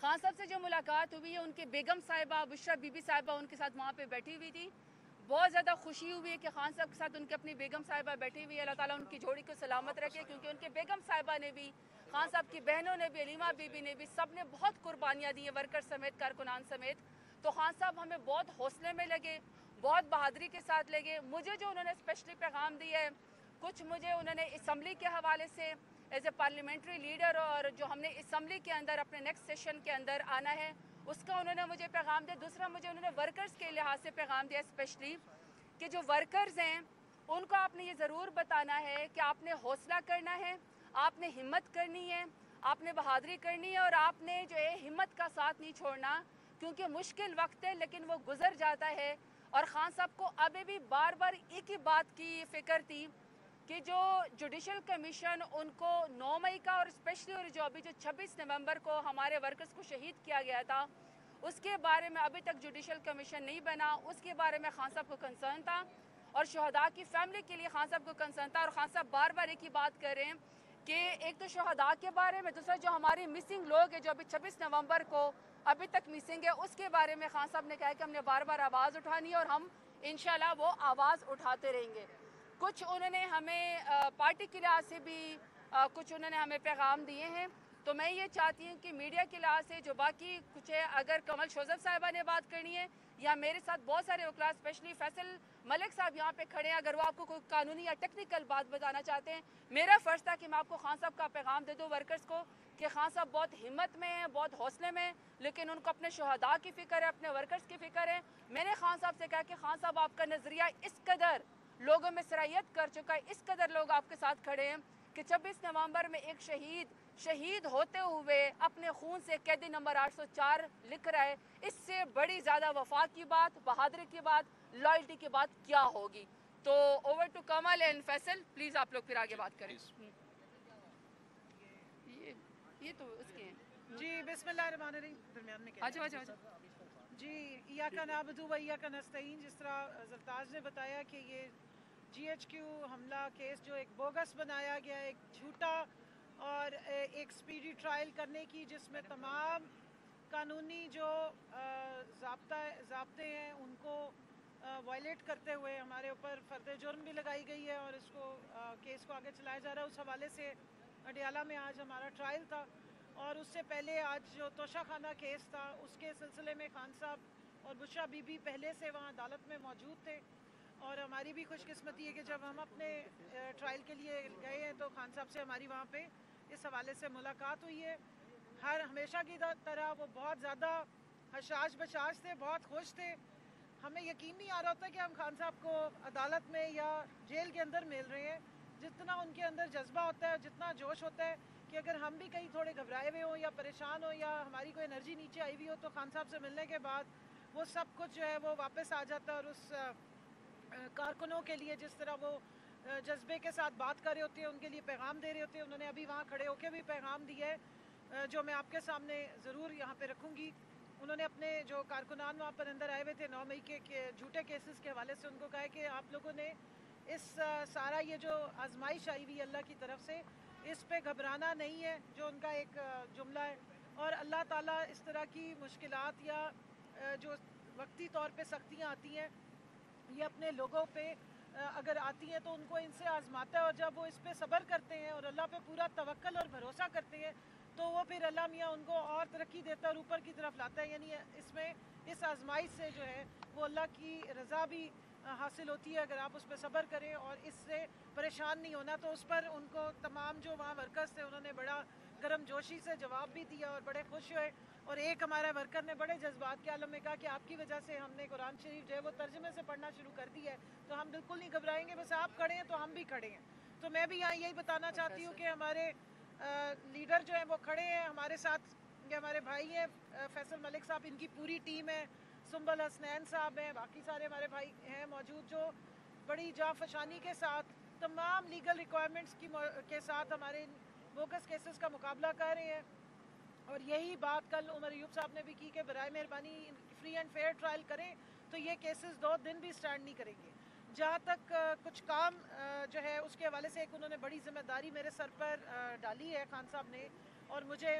खान साहब से जो मुलाकात हुई है, उनके बेगम साहिबा बुशरा बीबी साहिबा उनके साथ वहाँ पे बैठी हुई थी। बहुत ज़्यादा खुशी हुई है कि खान साहब के साथ उनकी अपनी बेगम साहिबा बैठी हुई है। अल्लाह ताला उनकी जोड़ी को सलामत रखे, क्योंकि उनके बेगम साहिबा ने भी, खान साहब की बहनों ने भी, अलीमा बीबी ने भी, सब ने बहुत कुर्बानियाँ दी हैं, वर्कर समेत, कारकुनान समेत। तो खान साहब हमें बहुत हौसले में लगे, बहुत बहादुरी के साथ लगे। मुझे जो उन्होंने स्पेशली पैगाम दिया है, कुछ मुझे उन्होंने असम्बली के हवाले से एज ए पार्लियामेंट्री लीडर, और जो हमने असम्बली के अंदर अपने नेक्स्ट सेशन के अंदर आना है, उसका उन्होंने मुझे पैगाम दिया। दूसरा मुझे उन्होंने वर्कर्स के लिहाज से पैगाम दिया स्पेशली, कि जो वर्कर्स हैं उनको आपने ये ज़रूर बताना है कि आपने हौसला करना है, आपने हिम्मत करनी है, आपने बहादुरी करनी है, और आपने जो है हिम्मत का साथ नहीं छोड़ना, क्योंकि मुश्किल वक्त है लेकिन वो गुजर जाता है। और ख़ान साहब को अभी भी बार बार एक ही बात की फ़िक्र थी कि जो जुडिशल कमीशन उनको 9 मई का, और स्पेशली और जो अभी जो 26 नवंबर को हमारे वर्कर्स को शहीद किया गया था, उसके बारे में अभी तक जुडिशल कमीशन नहीं बना। उसके बारे में खान साहब को कंसर्न था, और शहदा की फैमिली के लिए खान साहब को कंसर्न था। और खान साहब बार बार एक ही बात कर रहे हैं कि एक तो शहदा के बारे में, दूसरा जो हमारे मिसिंग लोग हैं जो अभी 26 नवंबर को अभी तक मिसिंग है, उसके बारे में खान साहब ने कहा कि हमने बार बार आवाज़ उठानी है, और हम इंशाल्लाह वो आवाज़ उठाते रहेंगे। कुछ उन्होंने हमें पार्टी के लिहाज से भी कुछ उन्होंने हमें पैगाम दिए हैं। तो मैं ये चाहती हूँ कि मीडिया के लिहाज से जो बाकी कुछ है, अगर कमल शोजब साहिबा ने बात करनी है, या मेरे साथ बहुत सारे वकला स्पेशली फैसल मलिक साहब यहाँ पे खड़े हैं, अगर वो आपको कोई कानूनी या टेक्निकल बात बताना चाहते हैं, मेरा फ़र्ज़ था कि मैं आपको खान साहब का पैगाम दे दूँ वर्कर्स को, कि खान साहब बहुत हिम्मत में हैं, बहुत हौसले में हैं, लेकिन उनको अपने शहदा की फ़िक्र है, अपने वर्कर्स की फ़िक्र है। मैंने खान साहब से कहा कि खान साहब आपका नज़रिया इस कदर लोगों में सराहियत कर चुका है, इस कदर लोग आपके साथ खड़े हैं कि 26 नवंबर में एक शहीद होते हुए अपने खून से कैदी नंबर 804 लिख रहा है, इससे बड़ी ज़्यादा वफा की बात, बहादुरी की बात, लॉयल्टी की बात क्या होगी। तो over to Kamal and Faisal, please आप लोग फिर आगे बात करें। ये तो उसके हैं जी। बिस्मिल्लाहिर्रहमानिर्रहीम। दरमियान में अच्छा जी, इय्याका नअबुदु व इय्याका नस्तईन। जिस तरह ज़रताज ने बताया कि ये GHQ हमला केस जो एक बोगस बनाया गया, एक झूठा, और एक स्पीडी ट्रायल करने की, जिसमें तमाम कानूनी जो ज़ाब्ते हैं उनको वायलेट करते हुए हमारे ऊपर फ़र्द जुर्म भी लगाई गई है, और इसको केस को आगे चलाया जा रहा है। उस हवाले से अडियाला में आज हमारा ट्रायल था, और उससे पहले आज जो तोशा खाना केस था, उसके सिलसिले में खान साहब और बुशरा बीबी पहले से वहाँ अदालत में मौजूद थे। और हमारी भी खुशकिस्मती है कि जब हम अपने ट्रायल के लिए गए हैं तो खान साहब से हमारी वहाँ पे इस हवाले से मुलाकात हुई है। हर हमेशा की तरह वो बहुत ज़्यादा हशाश बशाश थे, बहुत खुश थे। हमें यकीन नहीं आ रहा होता कि हम खान साहब को अदालत में या जेल के अंदर मिल रहे हैं। जितना उनके अंदर जज्बा होता है, जितना जोश होता है कि अगर हम भी कहीं थोड़े घबराए हुए हों या परेशान हो, या हमारी कोई एनर्जी नीचे आई हुई हो, तो खान साहब से मिलने के बाद वो सब कुछ जो है वो वापस आ जाता है। और उस कारकुनों के लिए जिस तरह वो जज्बे के साथ बात कर रहे होते हैं, उनके लिए पैगाम दे रहे होते हैं, उन्होंने अभी वहाँ खड़े होकर भी पैगाम दिया है, जो मैं आपके सामने ज़रूर यहाँ पे रखूँगी। उन्होंने अपने जो कारकुनान वहाँ पर अंदर आए हुए थे 9 मई के झूठे केसेस के हवाले से, उनको कहा है कि आप लोगों ने इस सारा ये जो आजमाइश आई हुई अल्लाह की तरफ से, इस पे घबराना नहीं है, जो उनका एक जुमला है। और अल्लाह ताला इस तरह की मुश्किलात या जो वक्ती तौर पे सख्तियाँ आती हैं, ये अपने लोगों पे अगर आती हैं तो उनको इनसे आजमाता है, और जब वो इस पे सब्र करते हैं और अल्लाह पे पूरा तवक्कल और भरोसा करते हैं, तो वो फिर अल्लाह मियाँ उनको और तरक्की देता है और ऊपर की तरफ लाता है। यानी इसमें इस आजमाइश से जो है वो अल्लाह की रज़ा भी हासिल होती है, अगर आप उस पर सब्र करें और इससे परेशान नहीं होना। तो उस पर उनको तमाम जो वहाँ वर्कर्स थे उन्होंने बड़ा गर्म जोशी से जवाब भी दिया और बड़े खुश हुए। और एक हमारा वर्कर ने बड़े जज्बात के आलम में कहा कि आपकी वजह से हमने कुरान शरीफ जो है वो तर्जुमे से पढ़ना शुरू कर दिया है, तो हम बिल्कुल नहीं घबराएंगे, बस आप खड़े हैं तो हम भी खड़े हैं। तो मैं भी यहाँ यही बताना चाहती हूँ कि हमारे लीडर जो हैं वो खड़े हैं हमारे साथ। ये हमारे भाई हैं फैसल मलिक साहब, इनकी पूरी टीम है, सुंबल हसनैन साहब हैं, बाकी सारे हमारे भाई हैं मौजूद, जो बड़ी जाफशानी के साथ तमाम लीगल रिक्वायरमेंट्स के साथ हमारे बोगस केसेस का मुकाबला कर रहे हैं। और यही बात कल उमर अयूब साहब ने भी की कि बराए मेहरबानी फ्री एंड फेयर ट्रायल करें, तो ये केसेस 2 दिन भी स्टैंड नहीं करेंगे। जहाँ तक कुछ काम जो है उसके हवाले से एक उन्होंने बड़ी जिम्मेदारी मेरे सर पर डाली है खान साहब ने, اور مجھے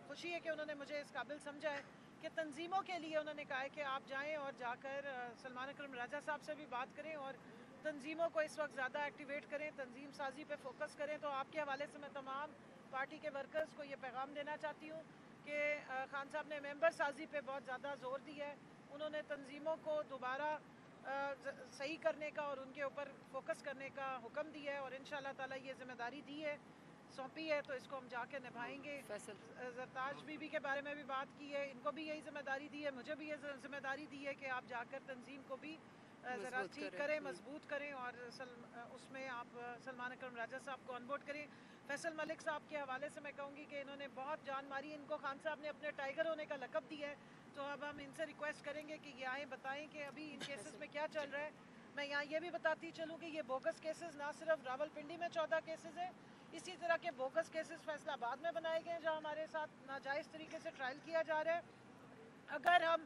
خوشی ہے کہ انہوں نے مجھے اس قابل سمجھا ہے کہ تنظیموں کے لیے انہوں نے کہا ہے کہ آپ جائیں اور جا کر سلمان اکرم راجہ صاحب سے بھی بات کریں اور تنظیموں کو اس وقت زیادہ ایکٹیویٹ کریں، تنظیم سازی پہ فوکس کریں. تو آپ کے حوالے سے میں تمام پارٹی کے ورکرز کو یہ پیغام دینا چاہتی ہوں کہ خان صاحب نے ممبر سازی پہ بہت زیادہ زور دیا ہے. انہوں نے تنظیموں کو دوبارہ صحیح کرنے کا اور ان کے اوپر فوکس کرنے کا حکم دیا ہے اور انشاءاللہ تعالیٰ یہ ذمہ داری دی ہے، سونپی ہے، تو اس کو ہم جا کے نبھائیں گے. زرتاج بی بی کے بارے میں بھی بات کی ہے، ان کو بھی یہی ذمہ داری دی ہے، مجھے بھی یہ ذمہ داری دی ہے کہ آپ جا کر تنظیم کو بھی ذرا ٹھیک کریں، مضبوط کریں اور اس میں آپ سلمان اکرم راجہ صاحب کو آن بورڈ کریں. فیصل ملک صاحب کے حوالے سے میں کہوں گی کہ انہوں نے بہت جان ماری، ان کو خان صاحب نے اپنے ٹائیگر ہونے کا لقب دیا ہے، تو اب ہم ان سے ریکویسٹ کریں گے کہ یہ آئیں بتائیں کہ ابھی ان کیسز میں کیا چل رہا ہے. میں یہاں یہ بھی بتاتی چلوں کہ یہ بوگس کیسز نہ صرف راول پنڈی میں 14 کیسز ہیں، اسی طرح کے بوگس کیسز فیصل آباد میں بنائے گئے ہیں جہاں ہمارے ساتھ ناجائز طریقے سے ٹرائل کیا جا رہا ہے. اگر ہم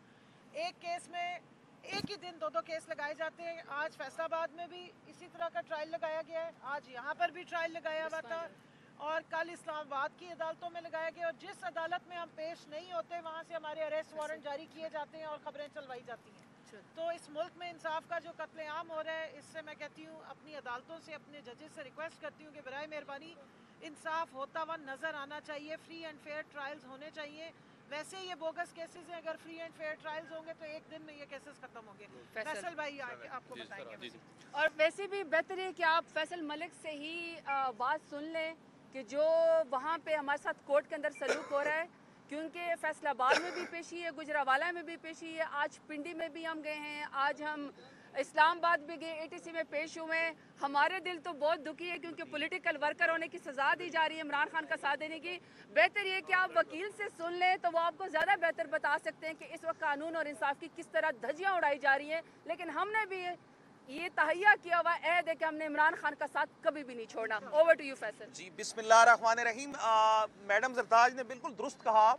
ایک کیس میں ایک ہی دن 2 کیس لگائے جاتے ہیں، آج فیصل آباد میں بھی اسی طرح کا ٹرائل لگایا گیا ہے، آج یہاں پر بھی ٹرائل لگایا ہوا تھا اور کل اسلام آباد کی عدالتوں میں لگایا گیا، اور جس عدالت میں ہم پیش نہیں ہوتے وہاں سے ہمارے اریسٹ وارنٹ جاری کیے جاتے ہیں اور خبریں چلوائی جاتی ہیں. تو اس ملک میں انصاف کا جو قتل عام ہو رہا ہے، اس سے میں کہتی ہوں اپنی عدالتوں سے، اپنے ججز سے ریکویسٹ کرتی ہوں کہ برائے مہربانی انصاف ہوتا ہوا نظر آنا چاہیے، فری اینڈ فیئر ٹرائلز ہونے چاہیے. ویسے یہ بوگس کیسز ہیں، اگر فری اینڈ فیئر ٹرائلز ہوں گے تو ایک دن میں یہ کیسز ختم ہوں گے. فیصل بھائی آپ کو بتائیں گے. اور ویسے بھی بہتر ہے کہ آپ فیصل ملک سے ہی بات سن لیں کہ جو وہاں پہ ہمارے ساتھ کورٹ کے اندر سلوک ہو رہا ہے، کیونکہ فیصل آباد میں بھی پیشی ہے، گجرانوالہ میں بھی پیشی ہے، آج پنڈی میں بھی ہم گئے ہیں، آج ہم اسلام آباد بھی گئے، ATC میں پیش ہوئے ہیں. ہمارے دل تو بہت دکھی ہے کیونکہ پولیٹیکل ورکر ہونے کی سزا دی جا رہی ہے عمران خان کا ساتھ دینے کی. بہتر یہ کہ آپ وکیل سے سن لیں تو وہ آپ کو زیادہ بہتر بتا سکتے ہیں کہ اس وقت قانون اور انصاف کی کس طرح دھجیاں اڑائی جا رہی ہیں. لیکن ہم نے بھی یہ تہیہ کیا ہوا عہد ہے کہ ہم نے عمران خان کا ساتھ کبھی بھی نہیں چھوڑنا. Over to you Faisal. جی بسم اللہ الرحمن الرحیم. میڈم زرتاج نے بالکل درست کہا.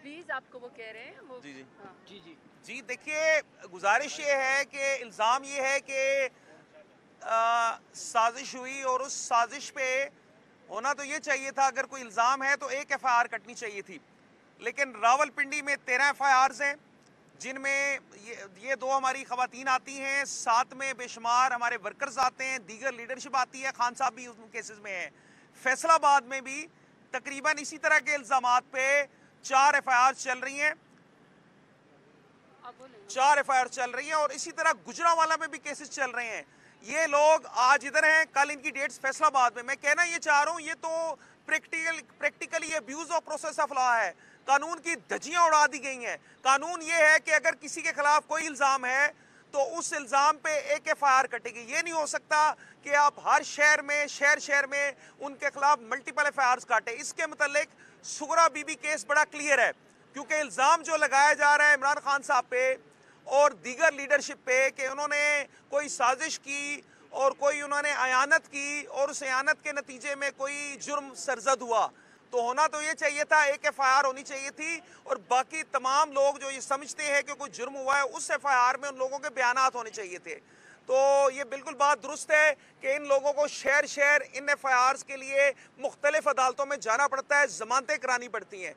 پلیز آپ کو وہ کہہ رہے ہیں وہ. جی دیکھیے گزارش یہ ہے کہ الزام یہ ہے کہ سازش ہوئی اور اس سازش پہ ہونا تو یہ چاہیے تھا، اگر کوئی الزام ہے تو ایک FIR کٹنی چاہیے تھی. لیکن راول پنڈی میں 13 FIRs ہیں جن میں یہ 2 ہماری خواتین آتی ہیں، 7 میں بے شمار ہمارے ورکرز آتے ہیں، دیگر لیڈرشپ آتی ہے، خان صاحب بھی ان کیسز میں ہیں. فیصل آباد میں بھی تقریباً اسی طرح کے الزامات پہ 4 FIRs چل رہی ہیں، 4 FIR چل رہی ہیں، اور اسی طرح گجرانوالہ میں بھی کیسز چل رہے ہیں. یہ لوگ آج ادھر ہیں، کل ان کی ڈیٹس فیصل آباد میں. میں کہنا یہ چاہ رہا ہوں یہ تو practically abuse of process of law ہے. قانون کی دھجیاں اڑا دی گئی ہیں. قانون یہ ہے کہ اگر کسی کے خلاف کوئی الزام ہے تو اس الزام پہ ایک FIR کٹے گی. یہ نہیں ہو سکتا کہ آپ ہر شہر میں ان کے خلاف ملٹیپل FIRs کاٹیں. اس کے متعلق سغرا بی بی کیس بڑا کلیئر ہے، کیونکہ الزام جو لگایا جا رہا ہے عمران خان صاحب پہ اور دیگر لیڈرشپ پہ کہ انہوں نے کوئی سازش کی اور کوئی انہوں نے اعانت کی اور اس اعانت کے نتیجے میں کوئی جرم سرزد ہوا، تو ہونا تو یہ چاہیے تھا ایک FIR ہونی چاہیے تھی، اور باقی تمام لوگ جو یہ سمجھتے ہیں کہ کوئی جرم ہوا ہے اس FIR میں ان لوگوں کے بیانات ہونے چاہیے تھے. تو یہ بالکل بات درست ہے کہ ان لوگوں کو شہر ان FIRs کے لیے مختلف عدالتوں میں جانا پڑتا ہے، ضمانتیں کرانی پڑتی ہیں.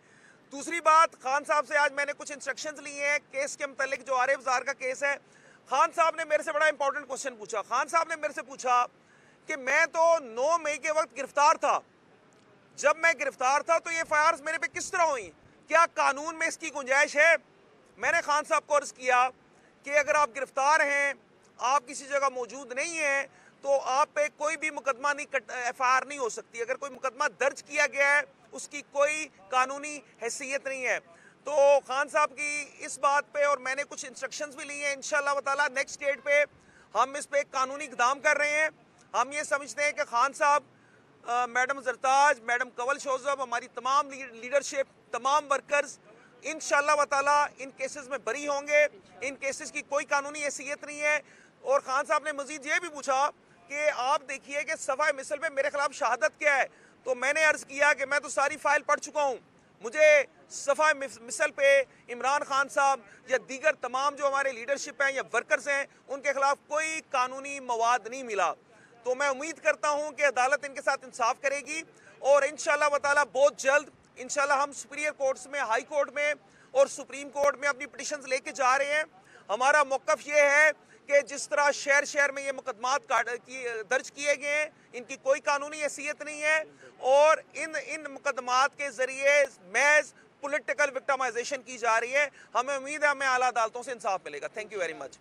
دوسری بات، خان صاحب سے آج میں نے کچھ انسٹرکشنز لی ہیں کیس کے متعلق، جو عارف زار کا کیس ہے. خان صاحب نے میرے سے بڑا امپورٹنٹ کوسچن پوچھا. خان صاحب نے میرے سے پوچھا کہ میں تو 9 مئی کے وقت گرفتار تھا، جب میں گرفتار تھا تو یہ FIRs میرے پہ کس طرح ہوئیں؟ کیا قانون میں اس کی گنجائش ہے؟ میں نے خان صاحب کو عرض کیا کہ اگر آپ گرفتار ہیں، آپ کسی جگہ موجود نہیں ہیں، تو آپ پہ کوئی بھی مقدمہ FIR نہیں ہو سکتی. اگر کوئی مقدمہ درج کیا گیا ہے اس کی کوئی قانونی حیثیت نہیں ہے. تو خان صاحب کی اس بات پہ اور میں نے کچھ انسٹرکشنز بھی لی ہیں، انشاءاللہ تعالیٰ نیکسٹ ڈیٹ پہ ہم اس پہ ایک قانونی اقدام کر رہے ہیں. ہم یہ سمجھتے ہیں کہ خان صاحب، میڈم زرتاج، میڈم کنول شوذب، ہماری تمام لیڈرشپ، تمام ورکرز انشاءاللہ تعالیٰ ان کیسز میں بری ہوں گے. ان کیسز کی کوئی قانونی حیثیت نہیں ہے. اور خان صاحب نے مزید یہ بھی پوچھا کہ آپ دیکھیے کہ صفحہ مثل پہ میرے خلاف شہادت کیا ہے، تو میں نے عرض کیا کہ میں تو ساری فائل پڑھ چکا ہوں، مجھے صفحہ مثل پہ عمران خان صاحب یا دیگر تمام جو ہمارے لیڈرشپ ہیں یا ورکرز ہیں ان کے خلاف کوئی قانونی مواد نہیں ملا. تو میں امید کرتا ہوں کہ عدالت ان کے ساتھ انصاف کرے گی اور इंशाल्लाह ताला बहुत जल्द इंशाल्लाह हम सुपीरियर कोर्ट्स में, हाई कोर्ट में और सुप्रीम कोर्ट में अपनी पिटिशंस लेके जा रहे हैं। हमारा मौक़िफ़ ये है कि जिस तरह शहर शहर में ये मुकदमात दर्ज किए गए हैं, इनकी कोई कानूनी हैसियत नहीं है और इन मुकदमात के ज़रिए महज पॉलिटिकल विक्टिमाइजेशन की जा रही है। हमें उम्मीद है हमें आला अदालतों से इंसाफ मिलेगा। Thank you very much.